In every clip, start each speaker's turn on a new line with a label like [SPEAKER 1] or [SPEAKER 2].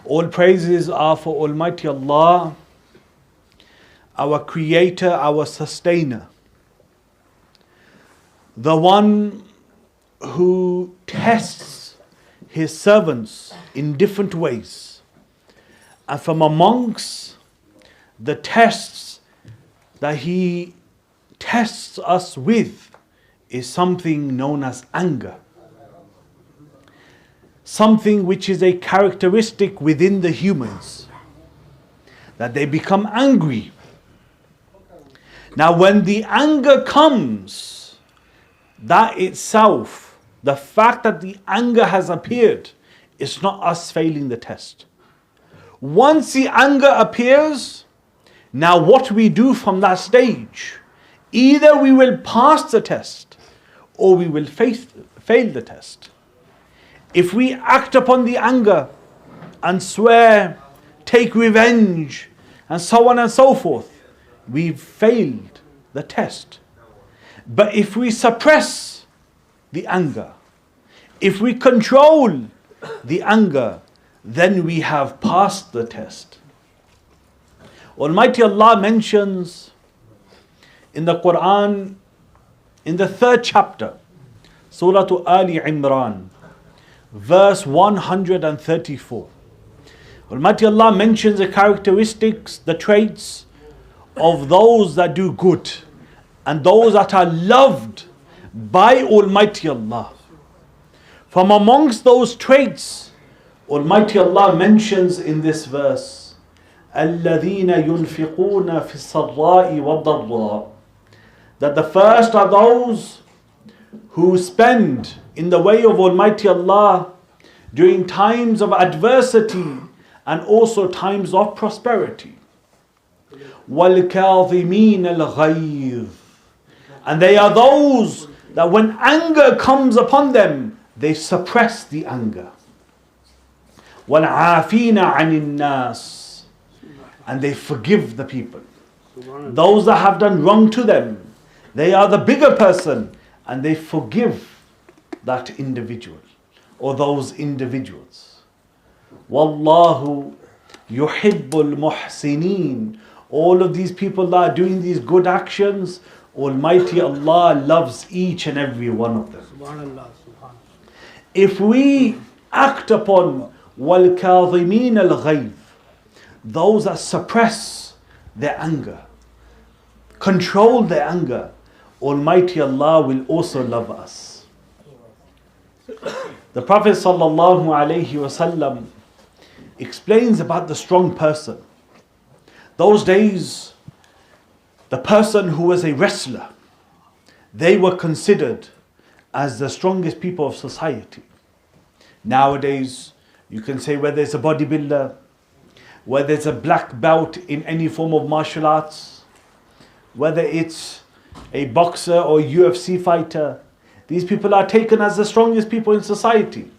[SPEAKER 1] All praises are for Almighty Allah, our Creator, our Sustainer, the one who tests His servants in different ways. And from amongst the tests that He tests us with is something known as anger. Something which is a characteristic within the humans, that they become angry. Now when the anger comes, that itself, the fact that the anger has appeared, is not us failing the test. Once the anger appears, now what we do from that stage, either we will pass the test or we will fail the test. If we act upon the anger and swear, take revenge, and so on and so forth, we've failed the test. But if we suppress the anger, if we control the anger, then we have passed the test. Almighty Allah mentions in the Quran, in the 3rd chapter, Surah Ali Imran, verse 134. Almighty Allah mentions the characteristics, the traits of those that do good and those that are loved by Almighty Allah. From amongst those traits, Almighty Allah mentions in this verse, الَّذِينَ يُنْفِقُونَ فِي السَّرَّاءِ وَالضَّرَّاءِ, that the first are those who spend in the way of Almighty Allah during times of adversity and also times of prosperity. وَالْكَاظِمِينَ الْغَيْظِ, and they are those that when anger comes upon them, they suppress the anger. وَالْعَافِينَ عَنِ النَّاسِ, and they forgive the people. Those that have done wrong to them, they are the bigger person and they forgive that individual or those individuals. Wallahu yuhibbul muhsinin. All of these people that are doing these good actions, Almighty Allah loves each and every one of them. If we act upon wal kadhimin al ghayz, those that suppress their anger, control their anger, Almighty Allah will also love us. The Prophet sallallahu alaihi wasallam explains about the strong person. Those days, the person who was a wrestler, they were considered as the strongest people of society. Nowadays, you can say whether it's a bodybuilder, whether it's a black belt in any form of martial arts, whether it's a boxer or UFC fighter, these people are taken as the strongest people in society.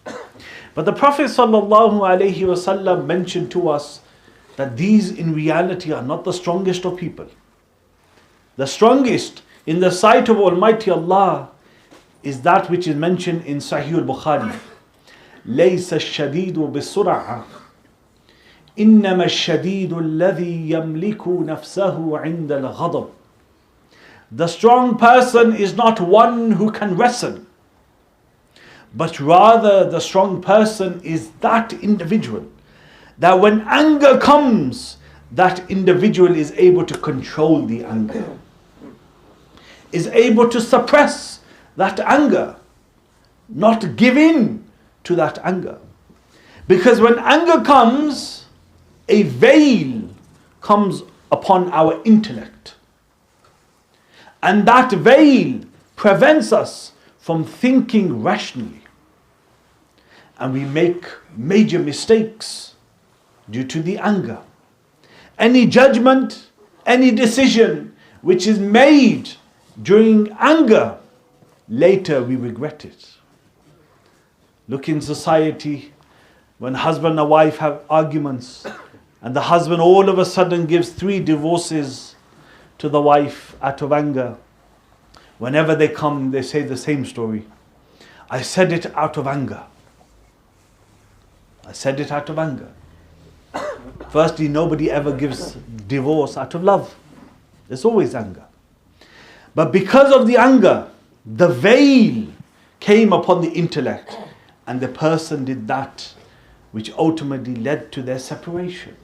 [SPEAKER 1] But the Prophet ﷺ mentioned to us that these in reality are not the strongest of people. The strongest in the sight of Almighty Allah is that which is mentioned in Sahih al-Bukhari. لَيْسَ الشَّدِيدُ بِالسُّرْعَةِ إِنَّمَا الشَّدِيدُ الَّذِي يَمْلِكُ نَفْسَهُ عِنْدَ الْغَضَبِ. The strong person is not one who can wrestle, but rather the strong person is that individual that when anger comes, that individual is able to control the anger, is able to suppress that anger, not give in to that anger. Because when anger comes, a veil comes upon our intellect. And that veil prevents us from thinking rationally. And we make major mistakes due to the anger. Any judgment, any decision which is made during anger, later we regret it. Look in society, when husband and wife have arguments, and the husband all of a sudden gives 3 divorces to the wife out of anger. Whenever they come, they say the same story. I said it out of anger. I said it out of anger. Firstly, nobody ever gives divorce out of love. There's always anger. But because of the anger, the veil came upon the intellect, and the person did that which ultimately led to their separation.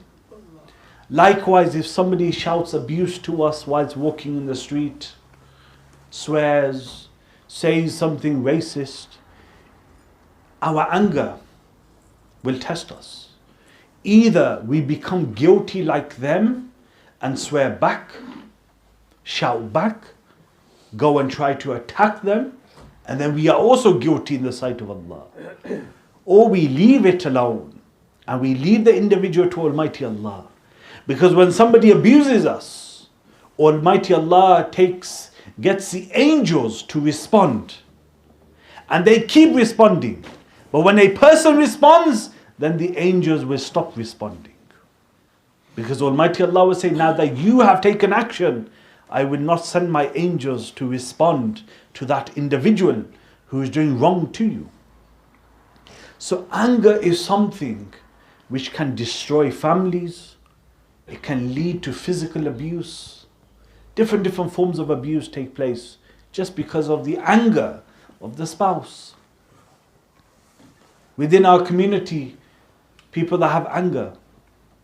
[SPEAKER 1] Likewise, if somebody shouts abuse to us whilst walking in the street, swears, says something racist, our anger will test us. Either we become guilty like them and swear back, shout back, go and try to attack them, and then we are also guilty in the sight of Allah. Or we leave it alone and we leave the individual to Almighty Allah. Because when somebody abuses us, Almighty Allah gets the angels to respond. And they keep responding. But when a person responds, then the angels will stop responding. Because Almighty Allah will say, now that you have taken action, I will not send my angels to respond to that individual who is doing wrong to you. So anger is something which can destroy families. It can lead to physical abuse. Different forms of abuse take place just because of the anger of the spouse. Within our community, people that have anger,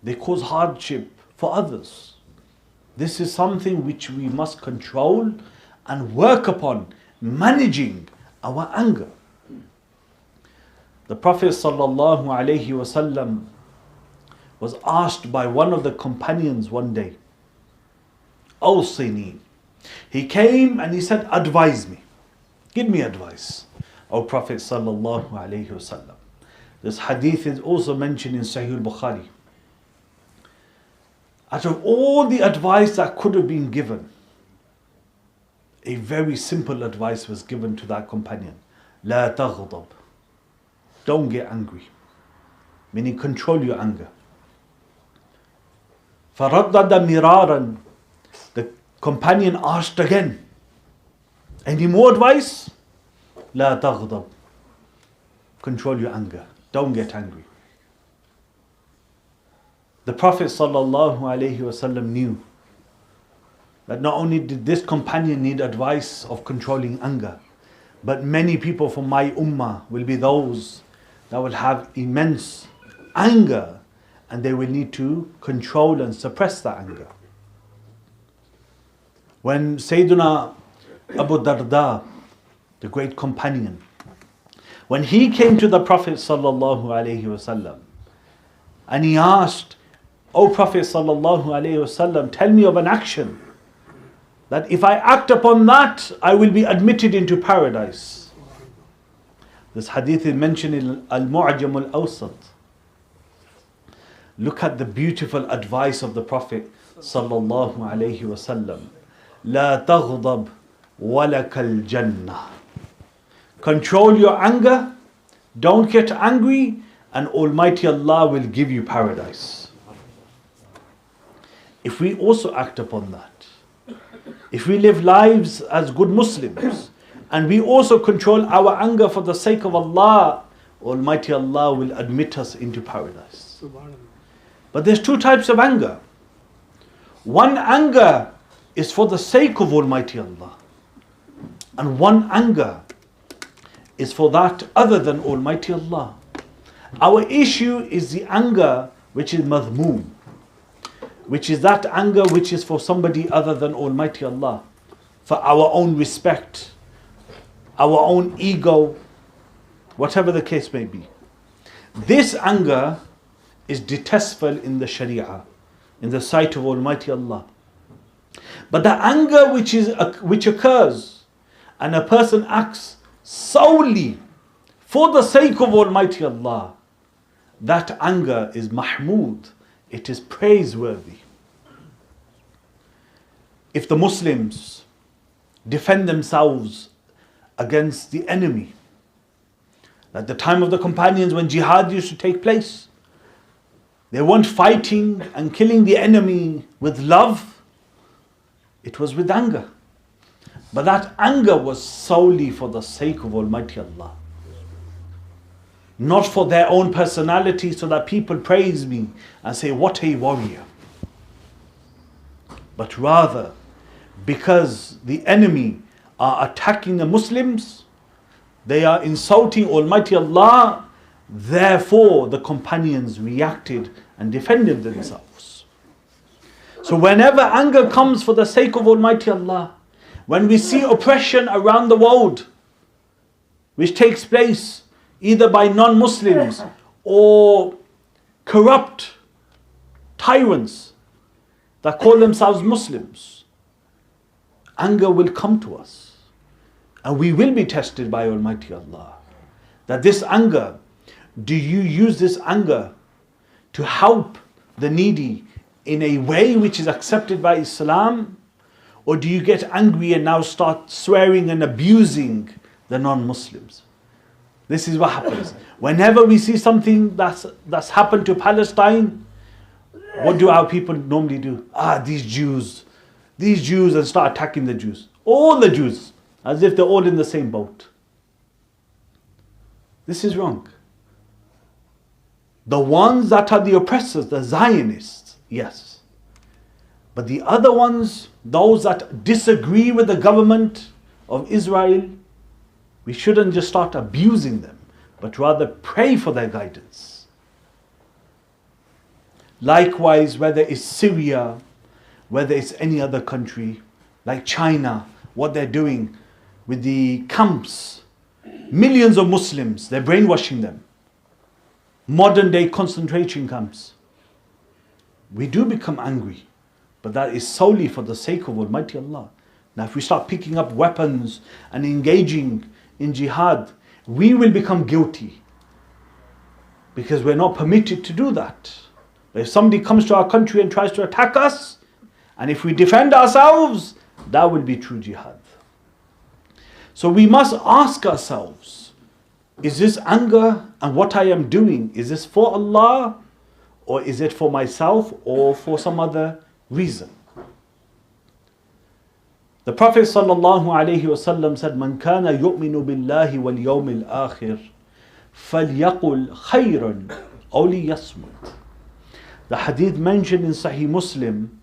[SPEAKER 1] they cause hardship for others. This is something which we must control and work upon, managing our anger. The Prophet ﷺ was asked by one of the companions one day, Awsini. He came and he said, advise me. Give me advice, O Prophet ﷺ. This hadith is also mentioned in Sahih al-Bukhari. Out of all the advice that could have been given, a very simple advice was given to that companion. La taghdab. Don't get angry. Meaning control your anger. فَرَدَّدَ مِرَارًا. The companion asked again, any more advice? La taghdab. Control your anger. Don't get angry. The Prophet ﷺ knew that not only did this companion need advice of controlling anger, but many people from my ummah will be those that will have immense anger, and they will need to control and suppress that anger. When Sayyiduna Abu Darda, the great companion, when he came to the Prophet ﷺ and he asked, O Prophet ﷺ, tell me of an action that if I act upon that, I will be admitted into paradise. This hadith is mentioned in Al-Mu'jam Al-Awsat. Look at the beautiful advice of the Prophet ﷺ. La taghdab walakal jannah. Control your anger, don't get angry, and Almighty Allah will give you paradise. If we also act upon that, if we live lives as good Muslims, and we also control our anger for the sake of Allah, Almighty Allah will admit us into paradise. But there's two types of anger. One anger is for the sake of Almighty Allah, and one anger is for that other than Almighty Allah. Our issue is the anger which is madhmoom, which is that anger which is for somebody other than Almighty Allah, for our own respect, our own ego, whatever the case may be. This anger is detestable in the Sharia, in the sight of Almighty Allah. But the anger which occurs and a person acts solely for the sake of Almighty Allah, that anger is mahmood, it is praiseworthy. If the Muslims defend themselves against the enemy, at the time of the companions when jihad used to take place, they weren't fighting and killing the enemy with love, it was with anger. But that anger was solely for the sake of Almighty Allah. not for their own personality so that people praise me and say, what a warrior. But rather, because the enemy are attacking the Muslims, they are insulting Almighty Allah, therefore the companions reacted and defended themselves. So whenever anger comes for the sake of Almighty Allah, when we see oppression around the world, which takes place either by non-Muslims or corrupt tyrants that call themselves Muslims, anger will come to us and we will be tested by Almighty Allah. That this anger, do you use this anger to help the needy in a way which is accepted by Islam, or do you get angry and now start swearing and abusing the non-Muslims? This is what happens. Whenever we see something that's happened to Palestine, what do our people normally do? These Jews, and start attacking the Jews. All the Jews, as if they're all in the same boat. This is wrong. The ones that are the oppressors, the Zionists, yes. But the other ones, those that disagree with the government of Israel, we shouldn't just start abusing them, but rather pray for their guidance. Likewise, whether it's Syria, whether it's any other country, like China, what they're doing with the camps, millions of Muslims, they're brainwashing them. Modern day concentration camps. We do become angry, but that is solely for the sake of Almighty Allah. Now if we start picking up weapons and engaging in jihad, we will become guilty, because we're not permitted to do that. But if somebody comes to our country and tries to attack us, and if we defend ourselves, that will be true jihad. So we must ask ourselves, is this anger and what I am doing, is this for Allah, or is it for myself, or for some other reason? The Prophet ﷺ said, "Man kana yu'minu billahi wal yawmil akhir, falyaqul khayran aw liyasmut." The hadith mentioned in Sahih Muslim,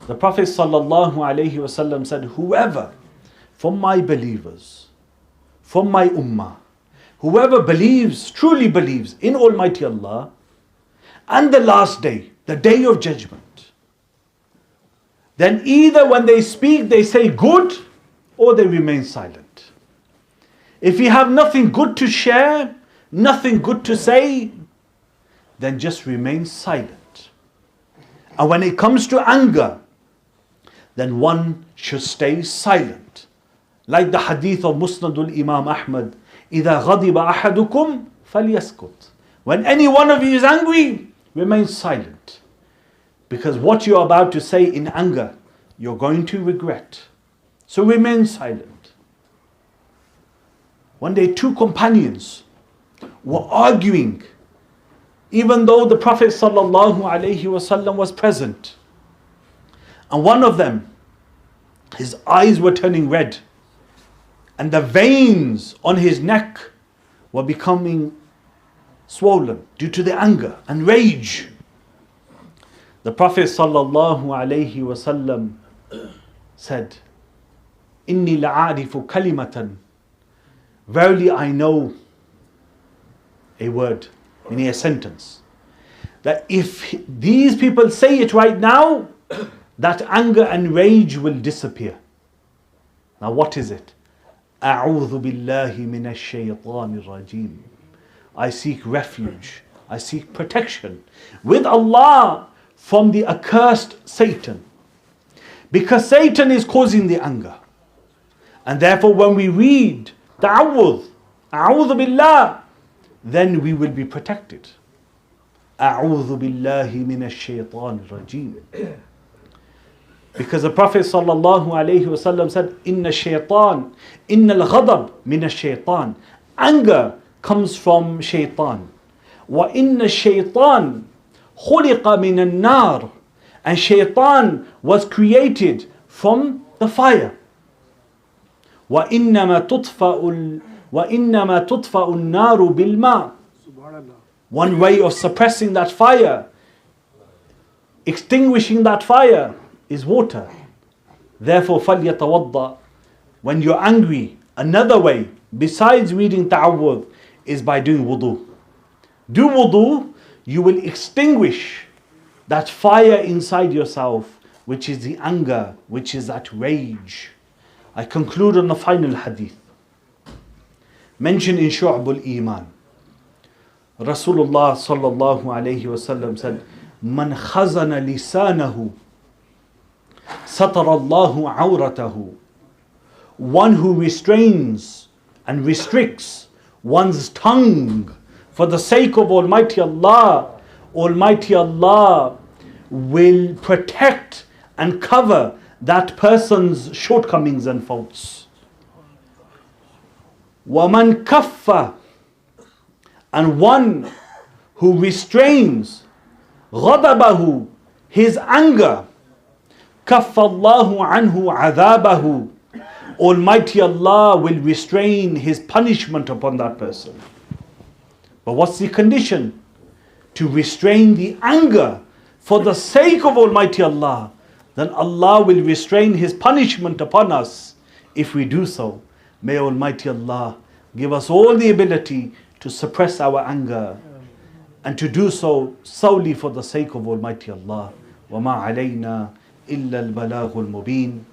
[SPEAKER 1] the Prophet ﷺ said, whoever from my believers, from my ummah, whoever believes, truly believes in Almighty Allah and the last day, the day of judgment, then either when they speak they say good, or they remain silent. If you have nothing good to share, nothing good to say, then just remain silent. And when it comes to anger, then one should stay silent. Like the hadith of Musnadul Imam Ahmad, إِذَا غَضِبَ أَحَدُكُمْ فَلْيَسْكُتْ. When any one of you is angry, remain silent. Because what you're about to say in anger, you're going to regret. So remain silent. One day, two companions were arguing, even though the Prophet ﷺ was present. And one of them, his eyes were turning red, and the veins on his neck were becoming swollen due to the anger and rage. The Prophet ﷺ said, "Inni la'arifu kalimatan." Verily I know a word, meaning a sentence, that if these people say it right now, that anger and rage will disappear. Now what is it? أعوذ بالله من الشيطان الرجيم. I seek refuge, I seek protection with Allah from the accursed Satan. Because Satan is causing the anger. And therefore when we read ta'awudh, أعوذ بالله, then we will be protected. أعوذ بالله من الشيطان الرجيم. Because the Prophet ﷺ said, Inna shaitan, inna al-ghadab min al-shaitan. Anger comes from shaitan. Wa inna shaitan khuliqa min al-nar. And shaitan was created from the fire. Wa innama tudfa'u al-naru bil-ma. One way of suppressing that fire, extinguishing that fire, is water. Therefore, فَلْيَتَوَضَّأ. When you're angry, another way, besides reading ta'awwudh, is by doing wudu. Do wudu, you will extinguish that fire inside yourself, which is the anger, which is that rage. I conclude on the final hadith. Mentioned in Shu'bul Iman. Rasulullah sallallahu alayhi wasallam said, Man khazana lisanahu, satarallahu awratahu. One who restrains and restricts one's tongue for the sake of Almighty Allah, Almighty Allah will protect and cover that person's shortcomings and faults. وَمَنْ كَفَّ. And one who restrains غَضَبَهُ, his anger, كَفَّ اللَّهُ عَنْهُ عَذَابَهُ. Almighty Allah will restrain His punishment upon that person. But what's the condition? To restrain the anger for the sake of Almighty Allah. Then Allah will restrain His punishment upon us if we do so. May Almighty Allah give us all the ability to suppress our anger and to do so solely for the sake of Almighty Allah. وَمَا عَلَيْنَا إِلَّا الْبَلَاغُ الْمُبِينَ.